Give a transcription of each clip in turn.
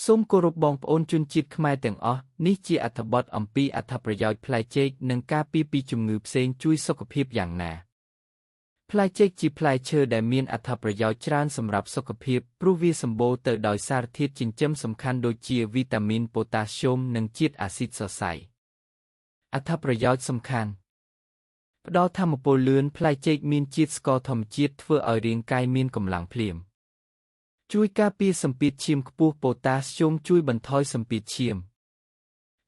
សូមគោរពបងប្អូនជនជាតិខ្មែរទាំងអស់នេះជាអត្ថបទអំពីអត្ថប្រយោជន៍ផ្លែចេកនិងការពារពីជំងឺផ្សេងជួយសុខភាពយ៉ាងណាផ្លែចេកជាផ្លែឈើដែលមានអត្ថប្រយោជន៍ច្រើនសម្រាប់សុខភាពព្រោះវាសម្បូរទៅដោយសារធាតុចិញ្ចឹមសំខាន់ដូចជាវីតាមីនប៉ូតាស្យូមនិងជាតិអាស៊ីតសរសៃអត្ថប្រយោជន៍សំខាន់ផ្ដល់ថាមពលលឿនផ្លែចេកមានជាតិស្ករធម្មជាតិធ្វើឲ្យរាងកាយមានកម្លាំងភ្លាមជួយការពារសម្ពាធឈាមខ្ពស់ប៉ូតាស្យូមជួយបន្ថយសម្ពាធឈាម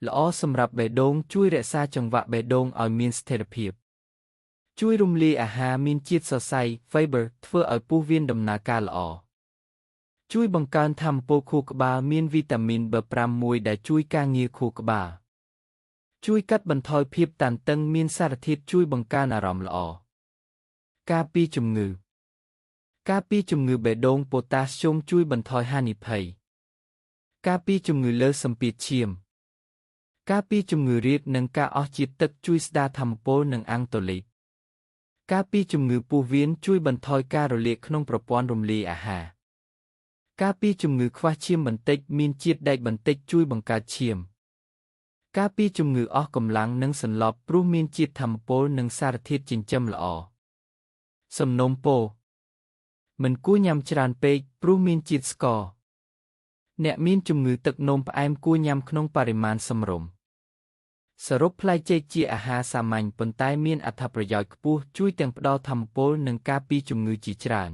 ល្អសម្រាប់បេះដូងជួយរក្សាចង្វាក់បេះដូងឲ្យមានស្ថិរភាពជួយរំលាយអាហារមានជាតិសរសៃ fiber ធ្វើឲ្យពោះវៀនដំណើរការល្អជួយបង្កើនថាមពលខួរក្បាលមានវីតាមីន B5 មួយដែលជួយការងារខួរក្បាលជួយកាត់បន្ថយភាពតានតឹងមានសារធាតុជួយបង្កើនអារម្មណ៍ល្អការពារជំងឺបេះដូងប៉ូតាស្យូមជួយបន្ថយហានិភ័យការពារជំងឺលើសសម្ពាធឈាមការពារជំងឺរាគនិងការអស់ជាតិទឹកជួយស្ដារថាមពលនិងអាំងតូលីកការពារជំងឺពោះវៀនជួយបន្ថយការរលាកក្នុងប្រព័ន្ធរំលាយអាហារការពារជំងឺខ្វះឈាមបន្តិចមានជាតិដែកបន្តិចជួយបង្កើតឈាមការពារជំងឺអស់កម្លាំងនិងសន្លប់ព្រោះមានជាតិថាមពលនិងសារធាតុចិញ្ចឹមល្អសំណូមពរមិនគួរញ៉ាំច្រើនពេកព្រោះមានជាតិស្ករអ្នកមានជំងឺទឹកនោមផ្អែមគួរញ៉ាំក្នុងបរិមាណសមរម្យសរុបផ្លែចេកជាអាហារសាមញ្ញប៉ុន្តែមានអត្ថប្រយោជន៍ខ្ពស់ជួយទាំងផ្ដល់ថាមពលនិងការពារជំងឺជាច្រើន